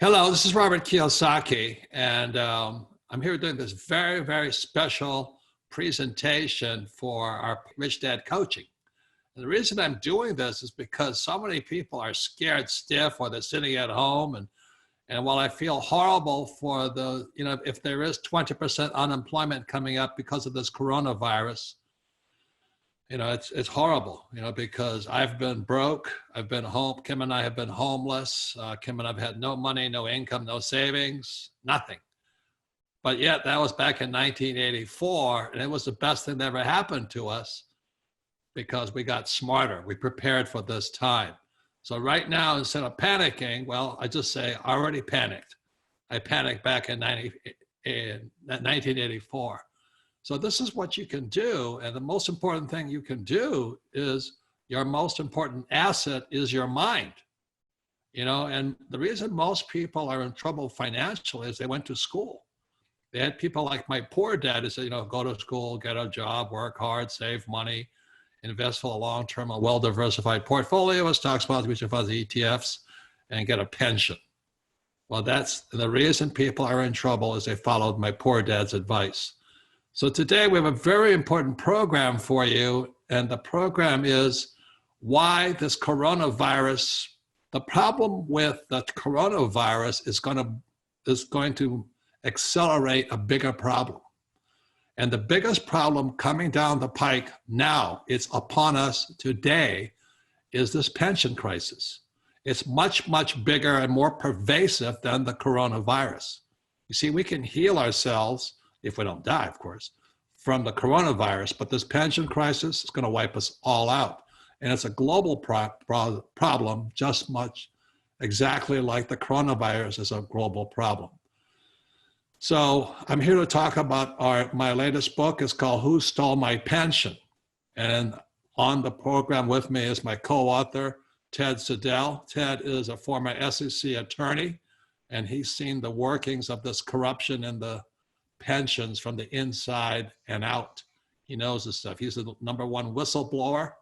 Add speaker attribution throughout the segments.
Speaker 1: Hello, this is Robert Kiyosaki, and I'm here doing this very, very special presentation for our Rich Dad coaching. And the reason I'm doing this is because so many people are scared stiff or they're sitting at home. And while I feel horrible for if there is 20% unemployment coming up because of this coronavirus, it's horrible, because I've been broke. I've been home. Kim and I have been homeless. Kim and I've had no money, no income, no savings, nothing. But yet that was back in 1984, and it was the best thing that ever happened to us because we got smarter. We prepared for this time. So right now, instead of panicking, well, I just say I already panicked. I panicked back in 1984. So this is what you can do. And the most important thing you can do is your most important asset is your mind. And the reason most people are in trouble financially is they went to school. They had people like my poor dad who said, go to school, get a job, work hard, save money, invest for a long-term, a well-diversified portfolio of stocks, bonds, mutual funds, ETFs, and get a pension. Well, that's the reason people are in trouble is they followed my poor dad's advice. So today we have a very important program for you, and the program is why this coronavirus, the problem with the coronavirus is going to accelerate a bigger problem. And the biggest problem coming down the pike now, it's upon us today, is this pension crisis. It's much, much bigger and more pervasive than the coronavirus. You see, we can heal ourselves, if we don't die, of course, from the coronavirus, but this pension crisis is going to wipe us all out. And it's a global problem, just much exactly like the coronavirus is a global problem. So I'm here to talk about my latest book. It's called Who Stole My Pension? And on the program with me is my co-author, Ted Siddell. Ted is a former SEC attorney, and he's seen the workings of this corruption in the pensions from the inside and out. He knows this stuff. He's the #1 whistleblower,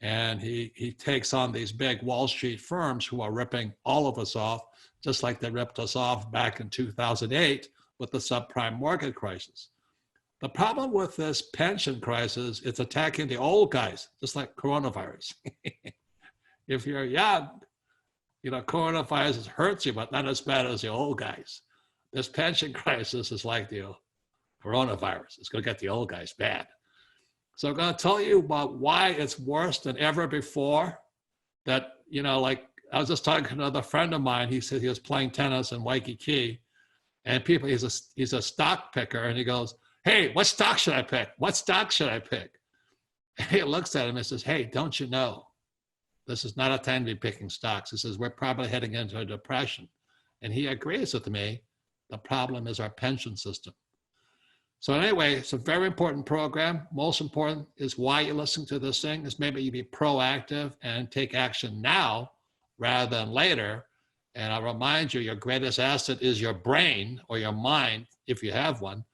Speaker 1: and he takes on these big Wall Street firms who are ripping all of us off, just like they ripped us off back in 2008 with the subprime mortgage crisis. The problem with this pension crisis, it's attacking the old guys, just like coronavirus. If you're young, coronavirus hurts you, but not as bad as the old guys. This pension crisis is like the coronavirus. It's going to get the old guys bad. So I'm going to tell you about why it's worse than ever before. That, like I was just talking to another friend of mine. He said he was playing tennis in Waikiki, and he's a stock picker, and he goes, "Hey, what stock should I pick? What stock should I pick?" And he looks at him and says, "Hey, don't you know, this is not a time to be picking stocks." He says, "We're probably heading into a depression." And he agrees with me. The problem is our pension system. So anyway, it's a very important program. Most important is why you listen to this thing is maybe you be proactive and take action now rather than later. And I'll remind you, your greatest asset is your brain or your mind, if you have one.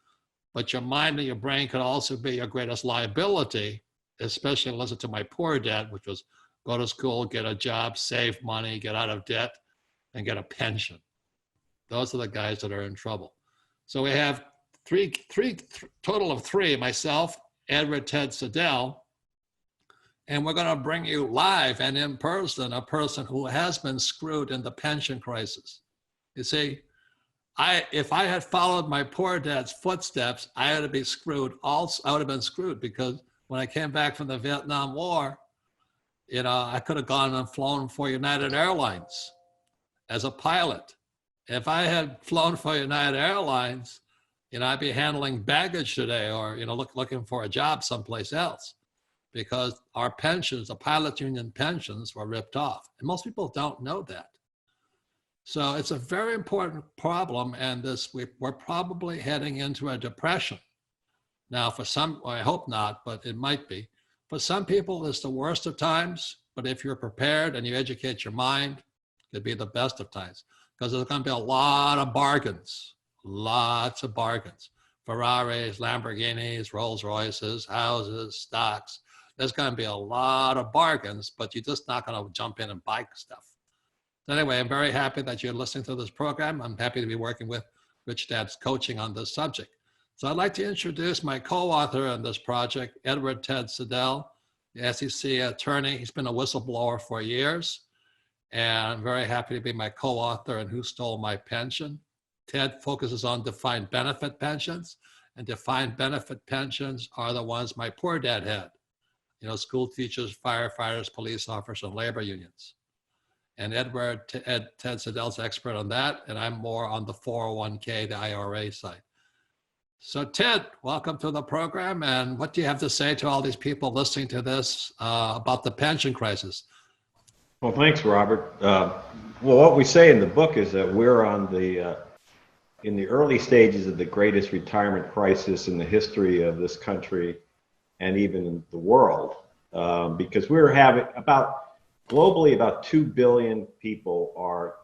Speaker 1: But your mind and your brain could also be your greatest liability, especially listen to my poor dad, which was go to school, get a job, save money, get out of debt, and get a pension. Those are the guys that are in trouble. So we have total of three, myself, Edward Ted Siddell, and we're going to bring you live and in person a person who has been screwed in the pension crisis. You see, if I had followed my poor dad's footsteps, I had to be screwed. Also, I would have been screwed because when I came back from the Vietnam War, I could have gone and flown for United Airlines as a pilot. If I had flown for United Airlines, I'd be handling baggage today or, looking for a job someplace else because our pensions, the pilot union pensions were ripped off. And most people don't know that. So it's a very important problem. And we're probably heading into a depression. Now for some, I hope not, but it might be. For some people, it's the worst of times. But if you're prepared and you educate your mind, it could be the best of times. Because there's going to be a lot of bargains, lots of bargains. Ferraris, Lamborghinis, Rolls Royces, houses, stocks. There's going to be a lot of bargains, but you're just not going to jump in and buy stuff. So anyway, I'm very happy that you're listening to this program. I'm happy to be working with Rich Dad's coaching on this subject. So I'd like to introduce my co-author on this project, Edward Ted Siddell, the SEC attorney. He's been a whistleblower for years, and I'm very happy to be my co-author in Who Stole My Pension. Ted focuses on defined benefit pensions, and defined benefit pensions are the ones my poor dad had. You know, school teachers, firefighters, police officers, and labor unions. And Ted Siddell's expert on that, and I'm more on the 401k, the IRA side. So Ted, welcome to the program. And what do you have to say to all these people listening to this about the pension crisis?
Speaker 2: Well, thanks, Robert. Well, what we say in the book is that we're on in the early stages of the greatest retirement crisis in the history of this country and even in the world, because we're having globally, about 2 billion people are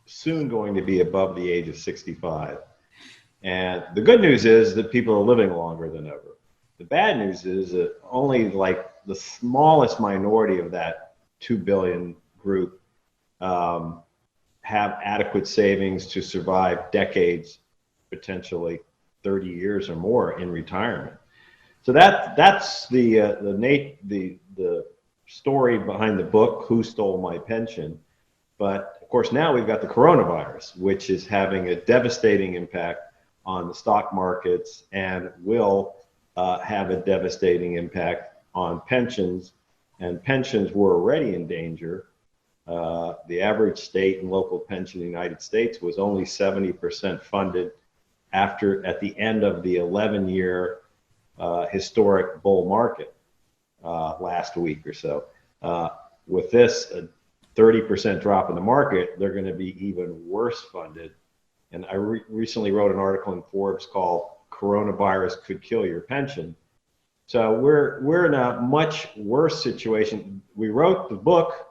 Speaker 2: soon going to be above the age of 65. And the good news is that people are living longer than ever. The bad news is that only like the smallest minority of that 2 billion group have adequate savings to survive decades, potentially 30 years or more in retirement. So that's the story behind the book, Who Stole My Pension? But of course, now we've got the coronavirus, which is having a devastating impact on the stock markets and will have a devastating impact on pensions. And pensions were already in danger. The average state and local pension in the United States was only 70% funded at the end of the 11-year historic bull market last week or so. With this 30% drop in the market, they're going to be even worse funded. And I recently wrote an article in Forbes called "Coronavirus Could Kill Your Pension." So we're in a much worse situation. We wrote the book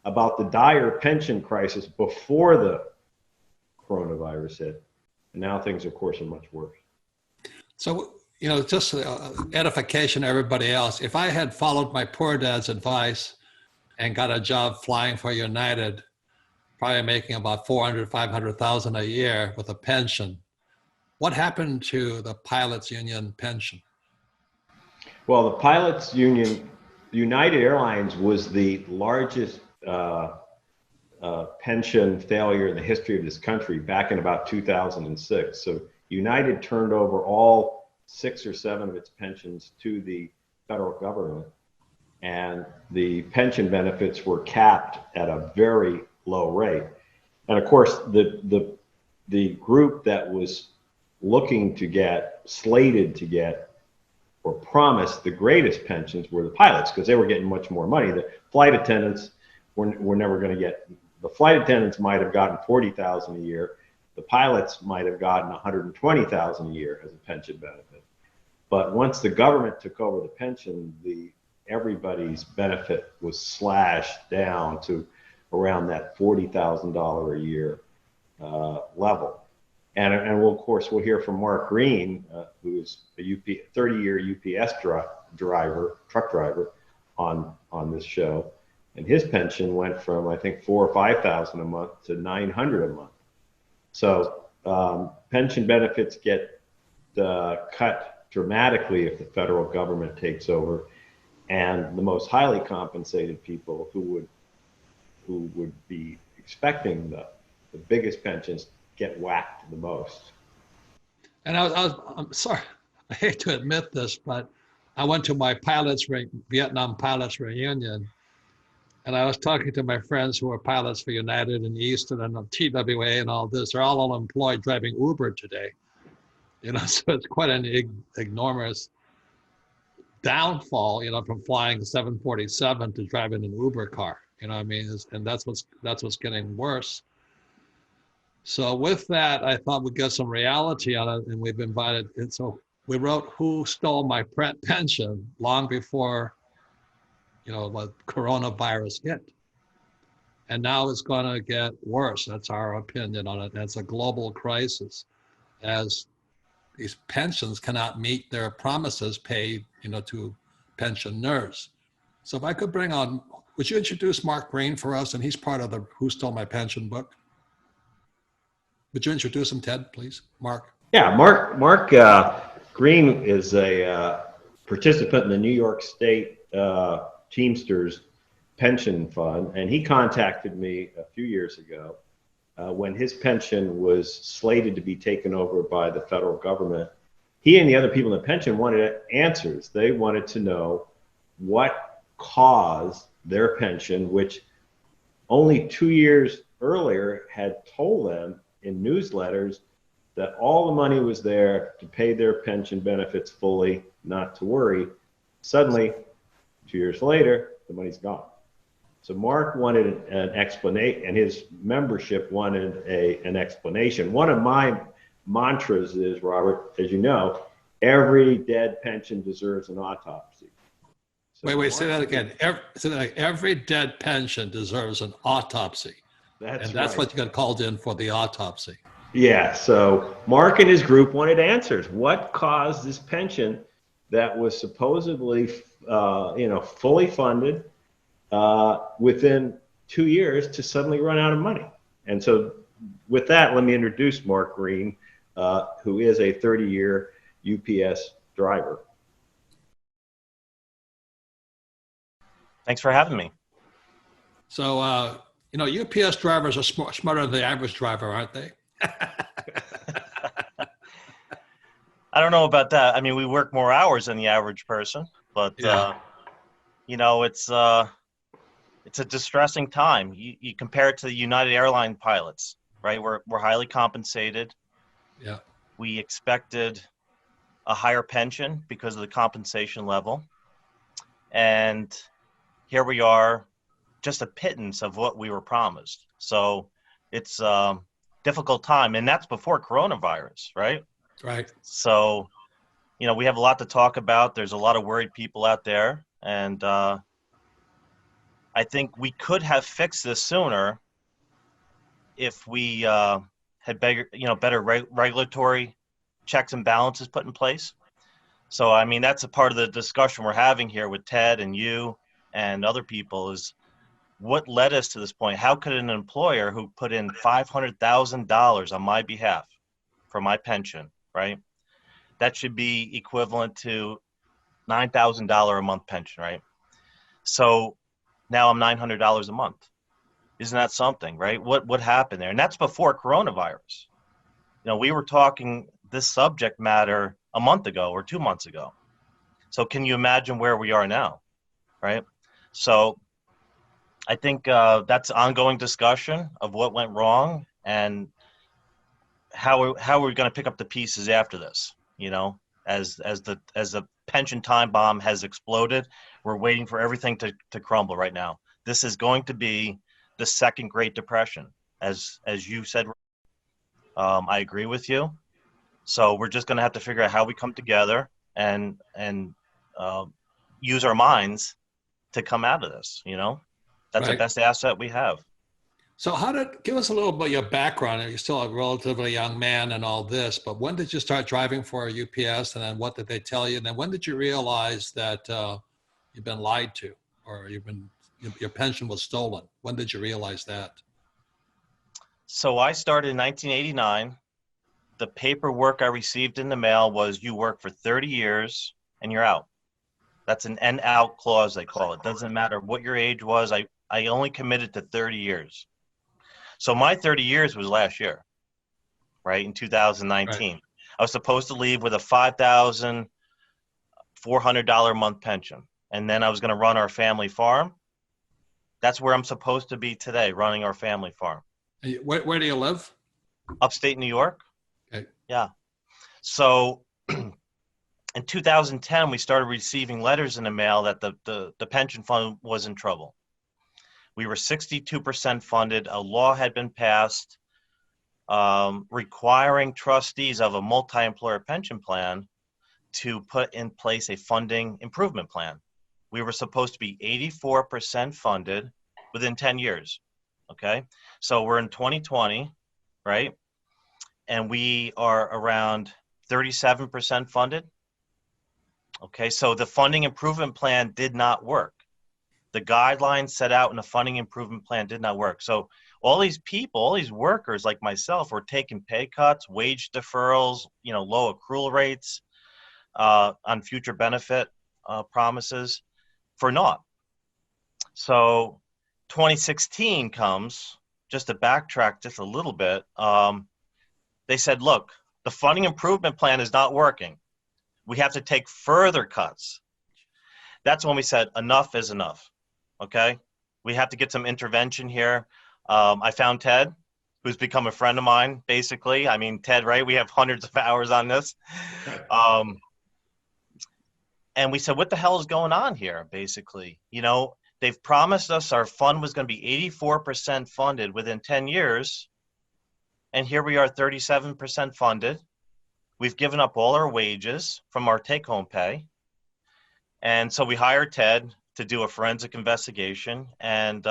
Speaker 2: about the dire pension crisis before the coronavirus hit, and now things, of course, are much worse.
Speaker 1: So, you know, just edification to everybody else. If I had followed my poor dad's advice and got a job flying for United, probably making about 400, 500,000 a year with a pension, what happened to the pilots union pension?
Speaker 2: Well, the pilots union, United Airlines was the largest pension failure in the history of this country back in about 2006. So United turned over all 6 or 7 of its pensions to the federal government, and the pension benefits were capped at a very low rate. And of course, the group that was slated to get or promised the greatest pensions were the pilots, because they were getting much more money. The flight attendants were never going to get. The flight attendants might have gotten 40,000 a year. The pilots might have gotten 120,000 a year as a pension benefit. But once the government took over the pension, everybody's benefit was slashed down to around that $40,000 a year level. And we'll, of course, we'll hear from Mark Green, who is a 30-year UPS truck driver on this show. And his pension went from, I think, $4,000 or $5,000 a month to $900 a month. So pension benefits get cut dramatically if the federal government takes over, and the most highly compensated people who would be expecting the biggest pensions get whacked the most.
Speaker 1: And I'm sorry, I hate to admit this, but I went to my Vietnam pilots reunion, and I was talking to my friends who are pilots for United and Eastern and TWA and all this. They're all unemployed driving Uber today. You know, so it's quite an enormous downfall, you know, from flying the 747 to driving an Uber car. You know what I mean? And that's what's getting worse. So with that, I thought we'd get some reality on it, and we've invited. And so we wrote "Who Stole My Pension" long before, you know, the coronavirus hit. And now it's going to get worse. That's our opinion on it. That's a global crisis, as these pensions cannot meet their promises paid, you know, to pensioners. So if I could bring on would you introduce Mark Green for us? And he's part of the Who Stole My Pension book. Would you introduce him, Ted, please? Mark.
Speaker 2: Yeah, Mark Green is a participant in the New York State Teamsters pension fund, and he contacted me a few years ago when his pension was slated to be taken over by the federal government. He and the other people in the pension wanted answers. They wanted to know what caused their pension, which only 2 years earlier had told them in newsletters that all the money was there to pay their pension benefits fully, not to worry. Suddenly, 2 years later, the money's gone. So Mark wanted an explanation, and his membership wanted an explanation. One of my mantras is, Robert, as you know, every dead pension deserves an autopsy. So
Speaker 1: Wait, say that again. Every dead pension deserves an autopsy. That's
Speaker 2: right.
Speaker 1: What you got called in for, the autopsy.
Speaker 2: Yeah, so Mark and his group wanted answers. What caused this pension that was supposedly, fully funded within 2 years to suddenly run out of money? And so with that, let me introduce Mark Green, who is a 30-year UPS driver.
Speaker 3: Thanks for having me.
Speaker 1: So, UPS drivers are smarter than the average driver, aren't they?
Speaker 3: I don't know about that. I mean, we work more hours than the average person, but
Speaker 1: Yeah.
Speaker 3: It's a distressing time. You compare it to the United Airline pilots, right? We're highly compensated.
Speaker 1: Yeah.
Speaker 3: We expected a higher pension because of the compensation level, and here we are, just a pittance of what we were promised. So it's a difficult time, and that's before coronavirus, right?
Speaker 1: Right.
Speaker 3: So, we have a lot to talk about. There's a lot of worried people out there, and I think we could have fixed this sooner if we had better regulatory checks and balances put in place. So, I mean, that's a part of the discussion we're having here with Ted and you and other people is what led us to this point. How could an employer who put in $500,000 on my behalf for my pension, right? That should be equivalent to $9,000 a month pension, right? So now I'm $900 a month. Isn't that something, right? What happened there? And that's before coronavirus. We were talking this subject matter a month ago or 2 months ago. So can you imagine where we are now, right? So I think that's ongoing discussion of what went wrong and how we're going to pick up the pieces after this. As the pension time bomb has exploded, we're waiting for everything to crumble right now. This is going to be the second Great Depression, as you said. I agree with you. So we're just going to have to figure out how we come together and use our minds to come out of this. That's
Speaker 1: Right.
Speaker 3: the best asset we have.
Speaker 1: So give us a little bit of your background. You're still a relatively young man and all this, but when did you start driving for UPS, and then what did they tell you? And then when did you realize that you've been lied to, or your pension was stolen? When did you realize that?
Speaker 3: So I started in 1989. The paperwork I received in the mail was you work for 30 years and you're out. That's an N out clause, they call it. Doesn't matter what your age was. I only committed to 30 years. So my 30 years was last year, right, in 2019. Right. I was supposed to leave with a $5,400 a month pension, and then I was going to run our family farm. That's where I'm supposed to be today, running our family farm.
Speaker 1: Where do you live?
Speaker 3: Upstate New York.
Speaker 1: Okay.
Speaker 3: Yeah. So in 2010, we started receiving letters in the mail that the pension fund was in trouble. We were 62% funded. A law had been passed requiring trustees of a multi-employer pension plan to put in place a funding improvement plan. We were supposed to be 84% funded within 10 years. Okay. So we're in 2020, right? And we are around 37% funded. Okay. So the funding improvement plan did not work. The guidelines set out in the funding improvement plan did not work. So all these people, all these workers like myself were taking pay cuts, wage deferrals, low accrual rates on future benefit promises for naught. So 2016 comes, just to backtrack just a little bit. They said, look, the funding improvement plan is not working. We have to take further cuts. That's when we said enough is enough. Okay, we have to get some intervention here. I found Ted, who's become a friend of mine, basically. I mean, Ted, right? We have hundreds of hours on this. And we said, what the hell is going on here, basically? They've promised us our fund was going to be 84% funded within 10 years. And here we are, 37% funded. We've given up all our wages from our take-home pay. And so we hired Ted to do a forensic investigation. And,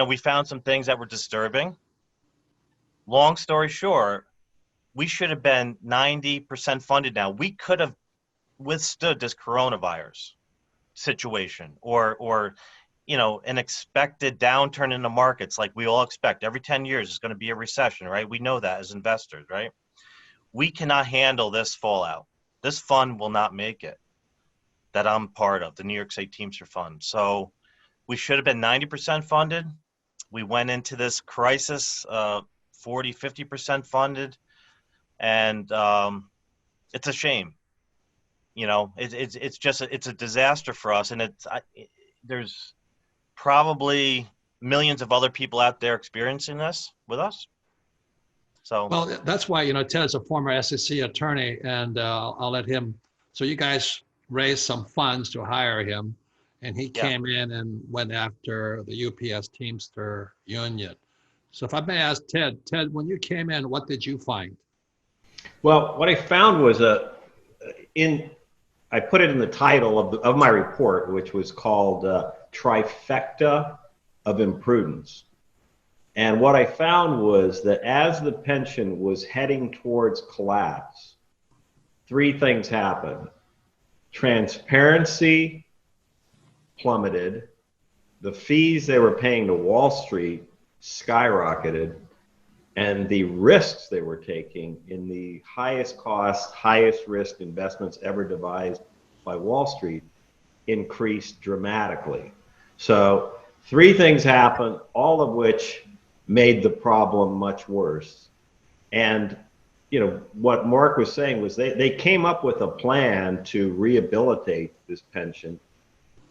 Speaker 3: we found some things that were disturbing. Long story short, we should have been 90% funded now. We could have withstood this coronavirus situation or an expected downturn in the markets like we all expect. Every 10 years is going to be a recession, right? We know that as investors, right? We cannot handle this fallout. This fund will not make it, that I'm part of, the New York State Teamster Fund. So we should have been 90% funded. We went into this crisis 40, 50% funded. And it's a shame. It's a disaster for us. And there's probably millions of other people out there experiencing this with us. So,
Speaker 1: well, that's why, Ted's a former SEC attorney, and I'll let him. So you guys raised some funds to hire him, and he came in and went after the UPS Teamster Union. So if I may ask Ted, when you came in, what did you find?
Speaker 2: Well, what I found was I put it in the title of my report, which was called Trifecta of Imprudence. And what I found was that as the pension was heading towards collapse, three things happened. Transparency plummeted. The fees they were paying to Wall Street skyrocketed. And the risks they were taking in the highest cost, highest risk investments ever devised by Wall Street increased dramatically. So three things happened, all of which made the problem much worse. And what Mark was saying was they came up with a plan to rehabilitate this pension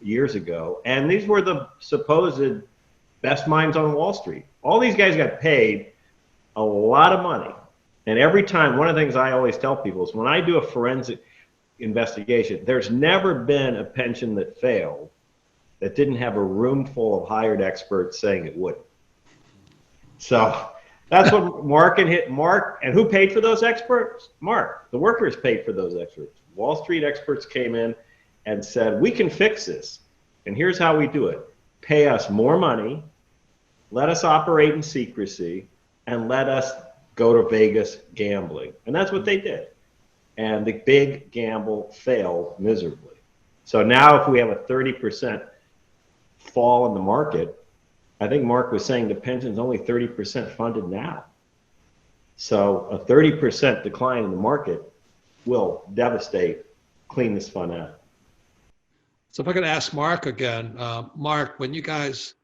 Speaker 2: years ago. And these were the supposed best minds on Wall Street. All these guys got paid a lot of money. And every time, one of the things I always tell people is when I do a forensic investigation, there's never been a pension that failed that didn't have a room full of hired experts saying it wouldn't. So that's what Mark and who paid for those experts? Mark. The workers paid for those experts. Wall Street experts came in and said, we can fix this. And here's how we do it. Pay us more money, let us operate in secrecy, and let us go to Vegas gambling. And that's what they did. And the big gamble failed miserably. So now if we have a 30% fall in the market, I think Mark was saying the pension's only 30% funded now. So a 30% decline in the market will devastate, clean this fund out.
Speaker 1: So if I could ask Mark again, Mark, when you guys,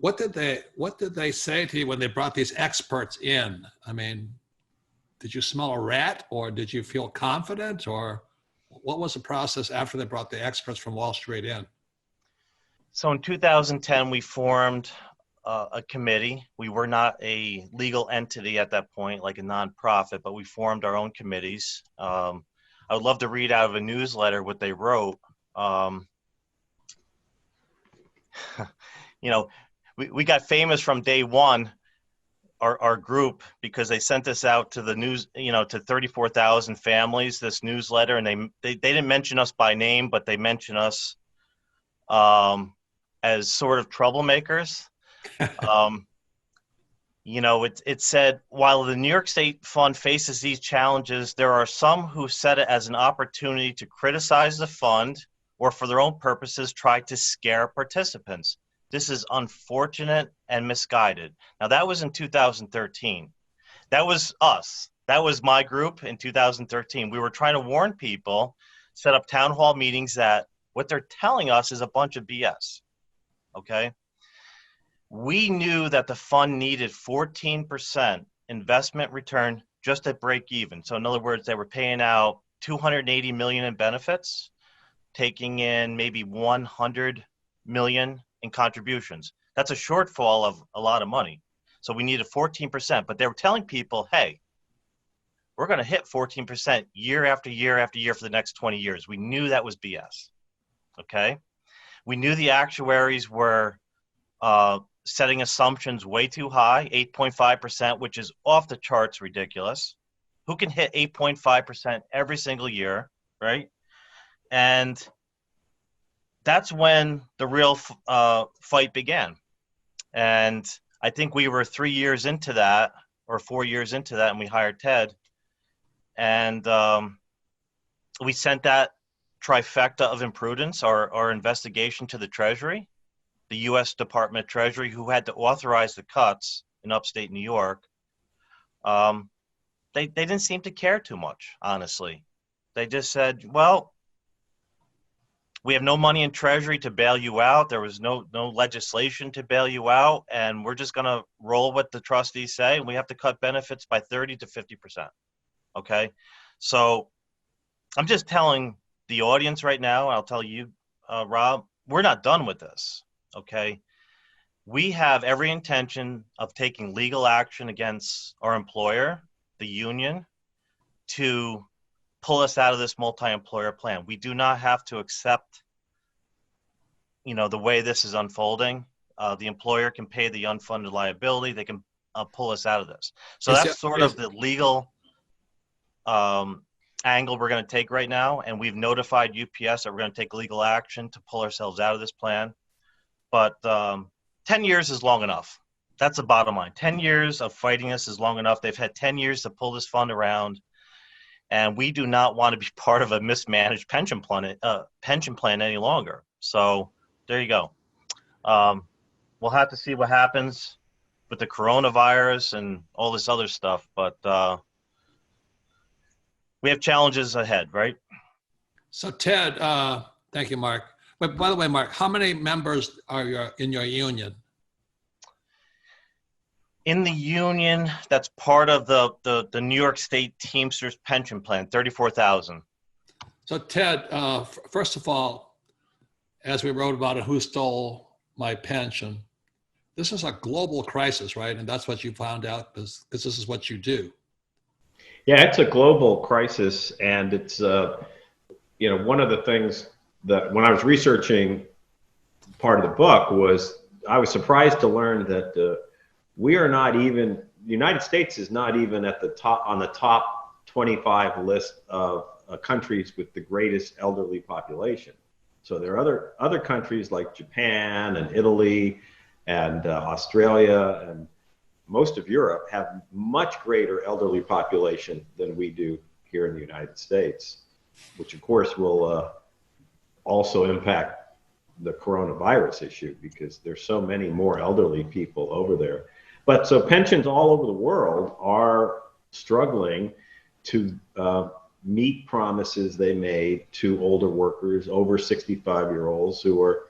Speaker 1: what did they say to you when they brought these experts in? I mean, did you smell a rat, or did you feel confident, or what was the process after they brought the experts from Wall Street in?
Speaker 3: So in 2010, we formed a committee. We were not a legal entity at that point, like a nonprofit, but we formed our own committees. I would love to read out of a newsletter what they wrote. We got famous from day one, our group, because they sent us out to the news, to 34,000 families, this newsletter, and they didn't mention us by name, but they mentioned us as sort of troublemakers. It said, while the New York State Fund faces these challenges, there are some who set it as an opportunity to criticize the fund or for their own purposes try to scare participants. This is unfortunate and misguided. Now, that was in 2013. That was us. That was my group in 2013. We were trying to warn people, set up town hall meetings that what they're telling us is a bunch of BS. Okay? We knew that the fund needed 14% investment return just at break even. So in other words, they were paying out $280 million in benefits, taking in maybe $100 million in contributions. That's a shortfall of a lot of money. So we needed 14%, but they were telling people, hey, we're going to hit 14% year after year after year for the next 20 years. We knew that was BS. Okay? We knew the actuaries were setting assumptions way too high, 8.5%, which is off the charts ridiculous. Who can hit 8.5% every single year, right? And that's when the real fight began. And I think we were 3 years into that, or 4 years into that, and we hired Ted. And we sent that trifecta of imprudence, our investigation, to the Treasury, the U.S. Department of Treasury, who had to authorize the cuts in upstate New York. They didn't seem to care too much, honestly. They just said, well, we have no money in Treasury to bail you out. There was no legislation to bail you out, and we're just going to roll what the trustees say, and we have to cut benefits by 30 to 50%. Okay? So I'm just telling the audience right now, I'll tell you, Rob, we're not done with this. Okay? We have every intention of taking legal action against our employer, the union, to pull us out of this multi-employer plan. We do not have to accept, the way this is unfolding. The employer can pay the unfunded liability. They can pull us out of this. So that's sort of the legal angle we're going to take right now. And we've notified UPS that we're going to take legal action to pull ourselves out of this plan. But 10 years is long enough. That's the bottom line. 10 years of fighting this is long enough. They've had 10 years to pull this fund around. And we do not want to be part of a mismanaged pension plan any longer. So there you go. We'll have to see what happens with the coronavirus and all this other stuff. But we have challenges ahead, right?
Speaker 1: So Ted, thank you, Mark. But by the way, Mark, how many members are in your union?
Speaker 3: In the union, that's part of the New York State Teamsters pension plan, 34,000.
Speaker 1: So Ted, first of all, as we wrote about it, who stole my pension, this is a global crisis, right? And that's what you found out because this is what you do.
Speaker 2: Yeah, it's a global crisis. And it's, one of the things that when I was researching part of the book was I was surprised to learn that we are not even, the United States is not even at the top, on the top 25 list of countries with the greatest elderly population. So there are other countries like Japan and Italy and Australia and most of Europe have much greater elderly population than we do here in the United States, which of course will also impact the coronavirus issue because there's so many more elderly people over there. But so pensions all over the world are struggling to meet promises they made to older workers, over 65-year-olds who are,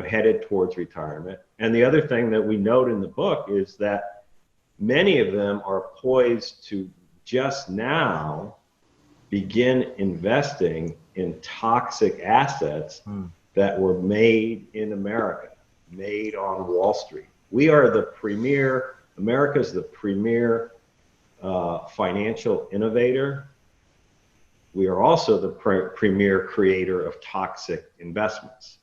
Speaker 2: headed towards retirement. And the other thing that we note in the book is that many of them are poised to just now begin investing in toxic assets that were made in America, made on Wall Street. We are the premier, America's the premier financial innovator. We are also the premier creator of toxic investments.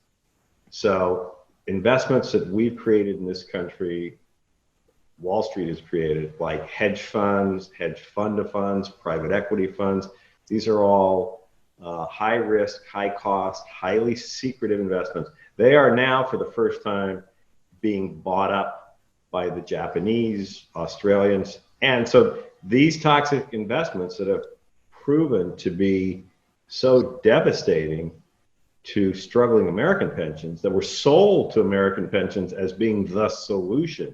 Speaker 2: So investments that we've created in this country, Wall Street has created, like hedge funds, hedge fund of funds, private equity funds. These are all high risk, high cost, highly secretive investments. They are now, for the first time, being bought up by the Japanese, Australians. And so these toxic investments that have proven to be so devastating to struggling American pensions that were sold to American pensions as being the solution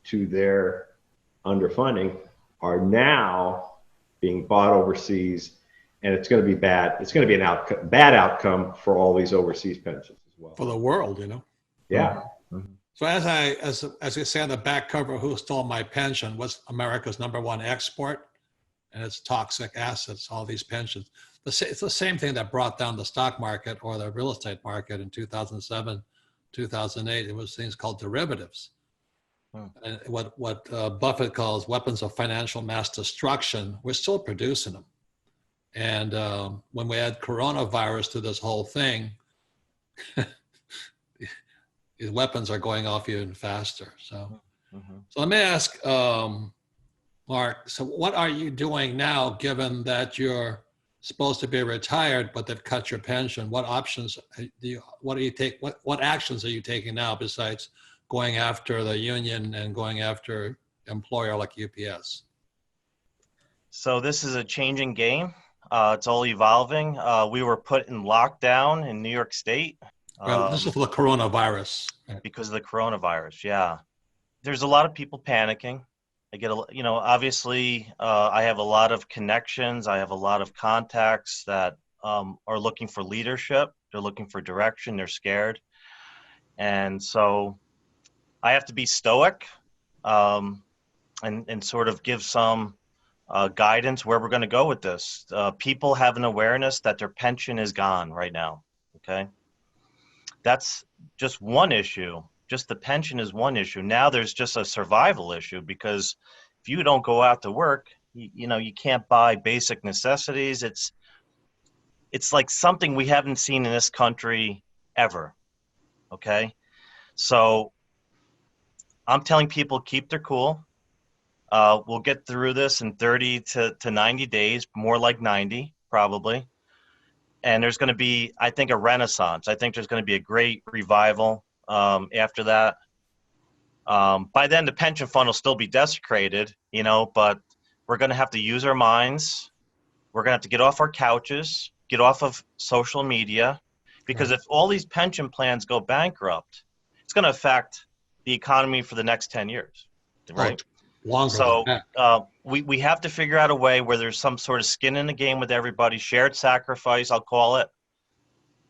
Speaker 2: to their underfunding are now being bought overseas, and it's going to be bad. It's going to be an bad outcome for all these overseas pensions as well.
Speaker 1: For the world, you know.
Speaker 2: Yeah.
Speaker 1: So as we say on the back cover, Who Stole My Pension? What's America's #1 export? And it's toxic assets, all these pensions. It's the same thing that brought down the stock market or the real estate market in 2007, 2008. It was things called derivatives. And what Buffett calls weapons of financial mass destruction, we're still producing them. And when we add coronavirus to this whole thing, these weapons are going off even faster. So, so let me ask, Mark, so what are you doing now, given that you're supposed to be retired, but they've cut your pension? What options what actions are you taking now besides going after the union and going after employer like UPS?
Speaker 3: So this is a changing game. It's all evolving. We were put in lockdown in New York State.
Speaker 1: Well, this is for the coronavirus.
Speaker 3: Because of the coronavirus, yeah. There's a lot of people panicking. I get obviously, I have a lot of connections. I have a lot of contacts that are looking for leadership. They're looking for direction. They're scared. And so I have to be stoic and sort of give some guidance where we're going to go with this. People have an awareness that their pension is gone right now, okay? That's just one issue. Just the pension is one issue. Now there's just a survival issue, because if you don't go out to work, you can't buy basic necessities. It's like something we haven't seen in this country ever, okay? So I'm telling people, keep their cool. We'll get through this in 30 to 90 days, more like 90 probably. And there's going to be, I think, a renaissance. I think there's going to be a great revival after that. By then, the pension fund will still be desecrated, but we're going to have to use our minds. We're going to have to get off our couches, get off of social media, because if all these pension plans go bankrupt, it's going to affect the economy for the next 10 years, right?
Speaker 1: Longer
Speaker 3: so
Speaker 1: than that.
Speaker 3: We have to figure out a way where there's some sort of skin in the game with everybody, shared sacrifice, I'll call it.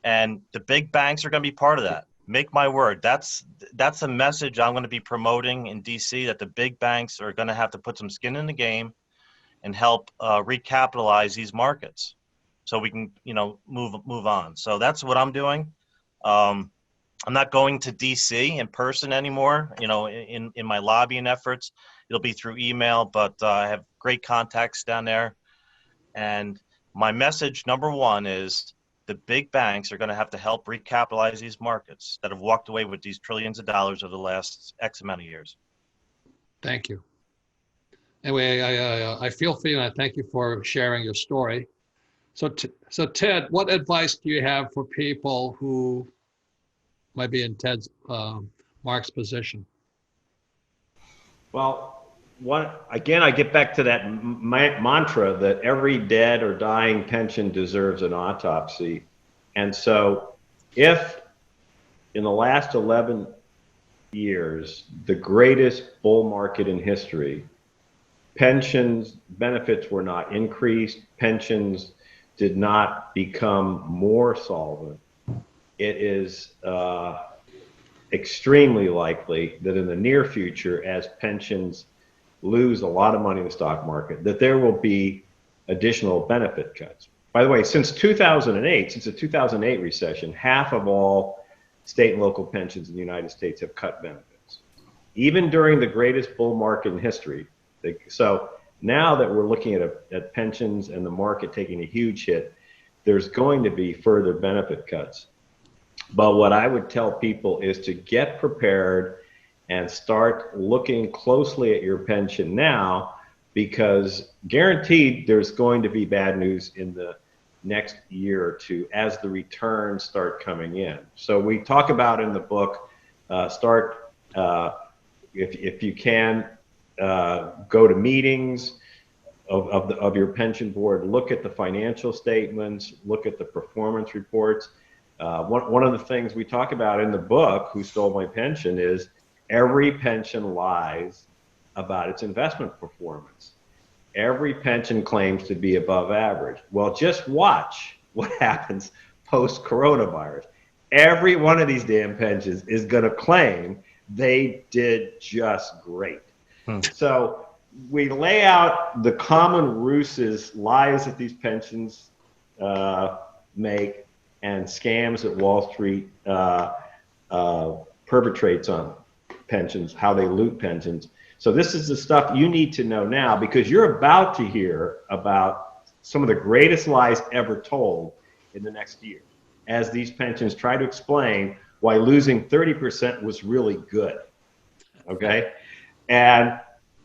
Speaker 3: And the big banks are going to be part of that. Make my word. That's a message I'm going to be promoting in DC, that the big banks are going to have to put some skin in the game and help recapitalize these markets so we can, move on. So that's what I'm doing. I'm not going to DC in person anymore, in my lobbying efforts. It'll be through email, but I have great contacts down there. And my message, #1, is the big banks are going to have to help recapitalize these markets that have walked away with these trillions of dollars over the last X amount of years.
Speaker 1: Thank you. Anyway, I feel for you, and I thank you for sharing your story. So Ted, what advice do you have for people who might be in Mark's position?
Speaker 2: Well, again, I get back to that mantra that every dead or dying pension deserves an autopsy. And so if in the last 11 years, the greatest bull market in history, pensions benefits were not increased, pensions did not become more solvent, it is extremely likely that in the near future, as pensions lose a lot of money in the stock market, that there will be additional benefit cuts. By the way, since the 2008 recession, half of all state and local pensions in the United States have cut benefits, even during the greatest bull market in history. So now that we're looking at pensions and the market taking a huge hit, there's going to be further benefit cuts. But what I would tell people is to get prepared and start looking closely at your pension now, because guaranteed there's going to be bad news in the next year or two as the returns start coming in. So we talk about in the book, if you can, go to meetings of your pension board, look at the financial statements, look at the performance reports. One of the things we talk about in the book, Who Stole My Pension, is every pension lies about its investment performance. Every pension claims to be above average. Well, just watch what happens post-coronavirus. Every one of these damn pensions is going to claim they did just great. So we lay out the common ruses, lies that these pensions make, and scams that Wall Street perpetrates on pensions, how they loot pensions. So this is the stuff you need to know now, because you're about to hear about some of the greatest lies ever told in the next year, as these pensions try to explain why losing 30% was really good. Okay? And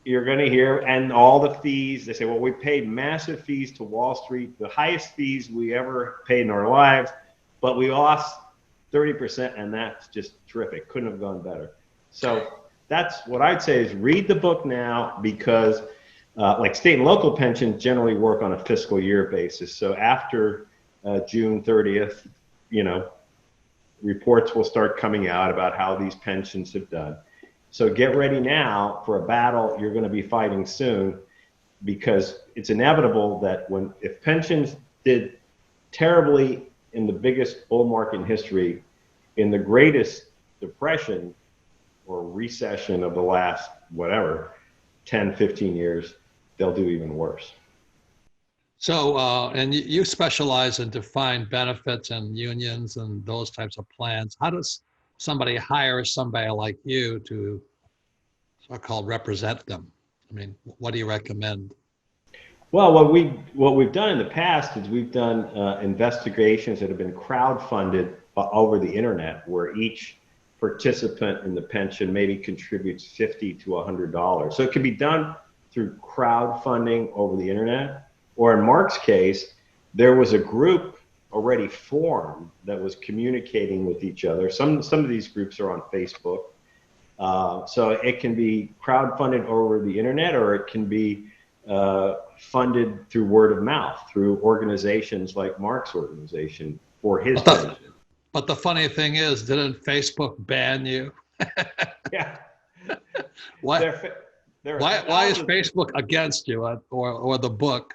Speaker 2: you're going to hear, and all the fees, they say, well, we paid massive fees to Wall Street, the highest fees we ever paid in our lives, but we lost 30%, and that's just terrific. Couldn't have gone better. So that's what I'd say is read the book now, because like state and local pensions generally work on a fiscal year basis. So after June 30th, reports will start coming out about how these pensions have done. So get ready now for a battle you're going to be fighting soon, because it's inevitable that if pensions did terribly in the biggest bull market in history, in the greatest depression or recession of the last, 10, 15 years, they'll do even worse.
Speaker 1: So, and you specialize in defined benefits and unions and those types of plans. How does somebody hire somebody like you to so-called represent them? I mean, what do you recommend?
Speaker 2: Well, what we've done in the past is we've done investigations that have been crowdfunded over the internet, where each participant in the pension maybe contributes $50 to $100. So it can be done through crowdfunding over the internet, or in Mark's case, there was a group already formed that was communicating with each other. Some of these groups are on Facebook. So it can be crowdfunded over the internet, or it can be funded through word of mouth, through organizations like Mark's organization for his pension.
Speaker 1: But the funny thing is, didn't Facebook ban you?
Speaker 2: Yeah.
Speaker 1: Why is Facebook against you, or the book?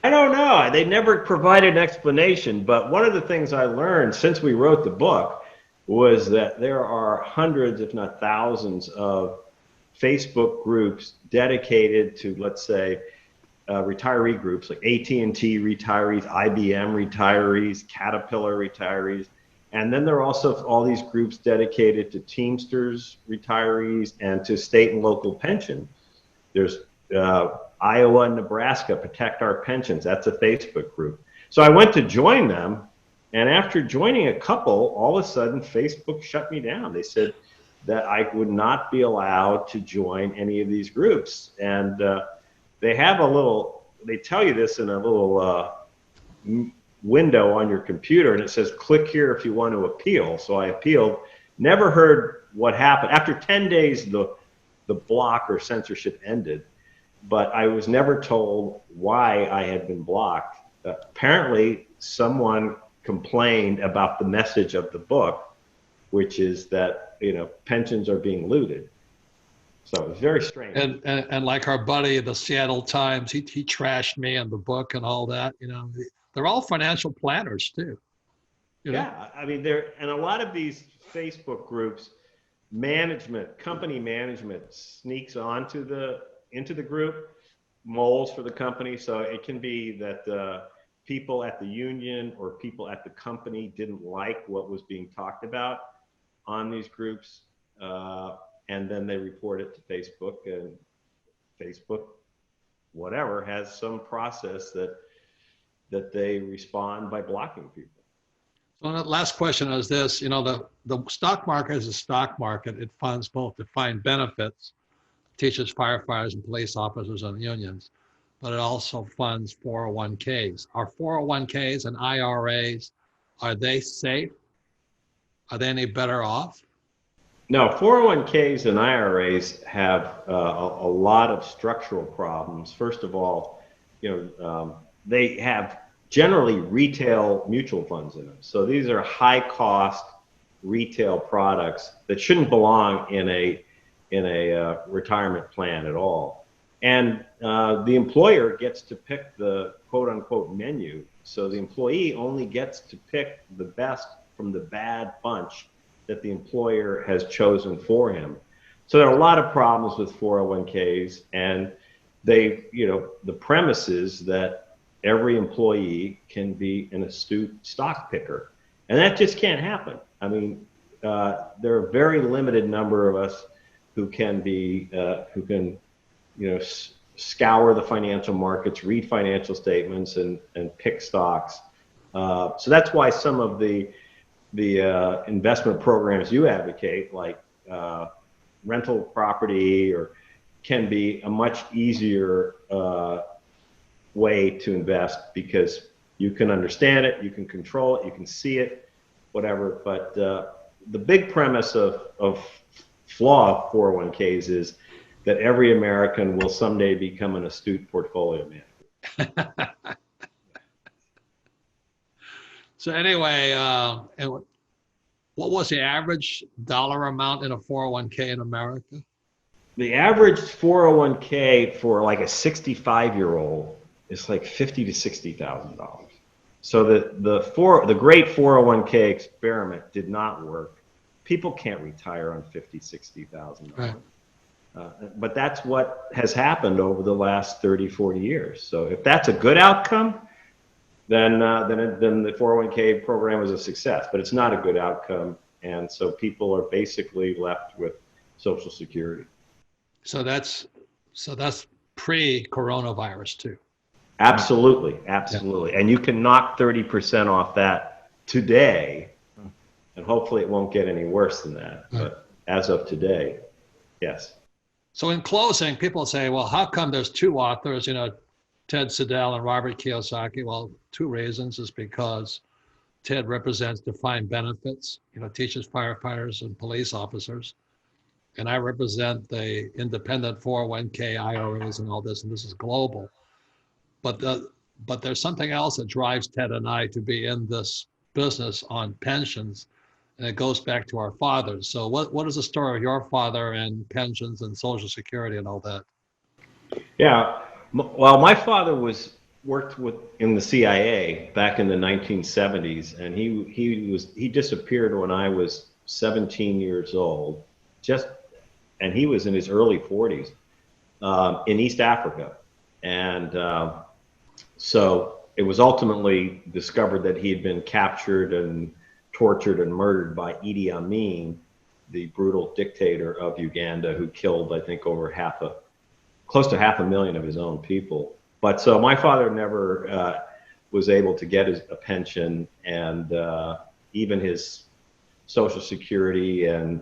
Speaker 2: I don't know. They never provided an explanation. But one of the things I learned since we wrote the book was that there are hundreds, if not thousands, of Facebook groups dedicated to, let's say, retiree groups like AT&T retirees, IBM retirees, Caterpillar retirees. And then there are also all these groups dedicated to Teamsters retirees and to state and local pension. There's Iowa and Nebraska Protect Our Pensions. That's a Facebook group. So I went to join them. And after joining a couple, all of a sudden, Facebook shut me down. They said that I would not be allowed to join any of these groups. And they have they tell you this in a little window on your computer, and it says, click here if you want to appeal. So I appealed, never heard what happened. After 10 days, the block or censorship ended, but I was never told why I had been blocked. Apparently, someone complained about the message of the book, which is that pensions are being looted. So it was very strange.
Speaker 1: And like our buddy at the Seattle Times, he trashed me and the book and all that. They're all financial planners too.
Speaker 2: Yeah, I mean, and a lot of these Facebook groups, company management sneaks into the group, moles for the company. So it can be that people at the union or people at the company didn't like what was being talked about on these groups, and then they report it to Facebook, and Facebook, has some process that they respond by blocking people.
Speaker 1: So the last question is this: the stock market is a stock market. It funds both defined benefits, teaches firefighters and police officers and unions, but it also funds 401ks. Are 401ks and IRAs, are they safe? Are they any better off?
Speaker 2: No, 401ks and IRAs have a lot of structural problems. First of all, they have generally retail mutual funds in them. So these are high cost retail products that shouldn't belong in a retirement plan at all. And the employer gets to pick the quote unquote menu. So the employee only gets to pick the best from the bad bunch that the employer has chosen for him. So there are a lot of problems with 401ks, and they, the premise is that every employee can be an astute stock picker, and that just can't happen. I mean, there are a very limited number of us who can scour the financial markets, read financial statements, and pick stocks. So that's why some of the investment programs you advocate, like rental property, or can be a much easier way to invest, because you can understand it, you can control it, you can see it, whatever. But the big premise of flaw of 401ks is that every American will someday become an astute portfolio manager.
Speaker 1: So anyway, and what was the average dollar amount in a 401k in America?
Speaker 2: The average 401k for like a 65-year-old is like $50,000 to $60,000. So the great 401k experiment did not work. People can't retire on $50,000, $60,000.
Speaker 1: Right.
Speaker 2: But that's what has happened over the last 30, 40 years. So if that's a good outcome, then the 401k program was a success. But it's not a good outcome, and so people are basically left with Social Security.
Speaker 1: So that's pre-coronavirus too.
Speaker 2: Absolutely, absolutely. Yeah. And you can knock 30% off that today, and hopefully it won't get any worse than that. Right. But as of today, yes.
Speaker 1: So in closing, people say, well, how come there's two authors, Ted Siddell and Robert Kiyosaki? Well, two reasons is because Ted represents defined benefits, teaches firefighters and police officers. And I represent the independent 401k IRAs and all this, and this is global. But there's something else that drives Ted and I to be in this business on pensions, and it goes back to our fathers. So what is the story of your father and pensions and Social Security and all that?
Speaker 2: Yeah, well, my father worked in the CIA back in the 1970s, and he disappeared when I was 17 years old, and he was in his early 40s in East Africa, and so it was ultimately discovered that he had been captured and tortured and murdered by Idi Amin, the brutal dictator of Uganda, who killed, I think, close to 500,000 of his own people. But so my father never was able to get a pension, and even his Social Security and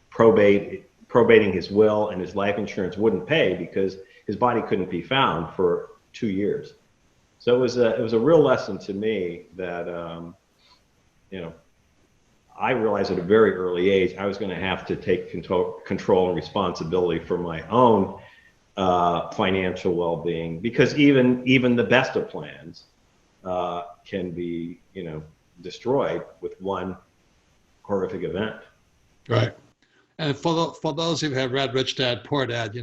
Speaker 2: probating his will and his life insurance wouldn't pay because his body couldn't be found for 2 years. So it was a real lesson to me that I realized at a very early age I was going to have to take control and responsibility for my own financial well-being, because even the best of plans can be destroyed with one horrific event.
Speaker 1: Right. And for those who have read Rich Dad Poor Dad,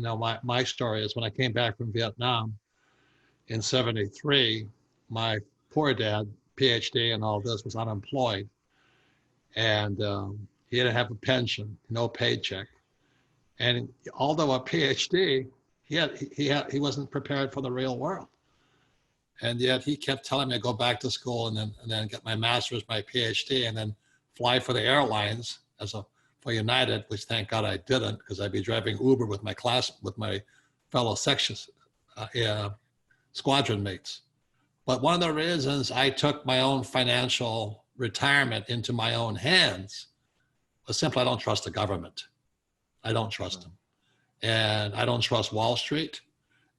Speaker 1: my story is when I came back from Vietnam in '73, my poor dad, PhD and all this, was unemployed, and he didn't have a pension, no paycheck, and although a PhD, he wasn't prepared for the real world, and yet he kept telling me to go back to school and then get my master's, my PhD, and then fly for the airlines for United, which thank God I didn't, because I'd be driving Uber with my fellow squadron mates. But one of the reasons I took my own financial retirement into my own hands was simply I don't trust the government. I don't trust them. And I don't trust Wall Street.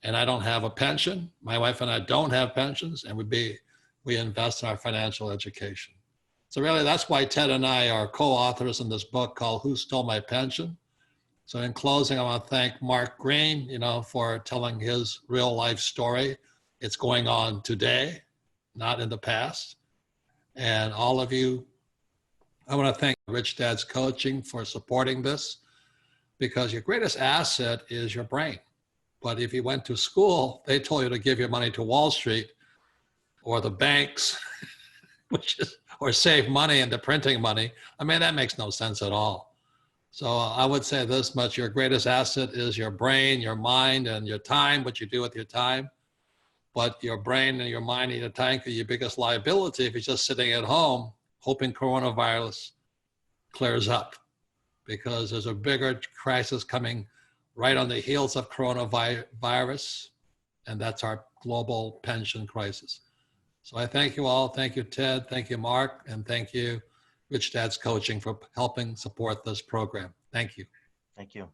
Speaker 1: And I don't have a pension. My wife and I don't have pensions, and we invest in our financial education. So really, that's why Ted and I are co-authors in this book called Who Stole My Pension? So in closing, I want to thank Mark Green, for telling his real life story. It's going on today, not in the past. And all of you, I want to thank Rich Dad's Coaching for supporting this, because your greatest asset is your brain. But if you went to school, they told you to give your money to Wall Street or the banks, or save money into printing money. I mean, that makes no sense at all. So I would say this much: your greatest asset is your brain, your mind, and your time, what you do with your time. But your brain and your mind and your time are your biggest liability if you're just sitting at home hoping coronavirus clears up, because there's a bigger crisis coming right on the heels of coronavirus, and that's our global pension crisis. So I thank you all. Thank you, Ted. Thank you, Mark. And thank you, Rich Dad's Coaching, for helping support this program. Thank you.
Speaker 3: Thank you.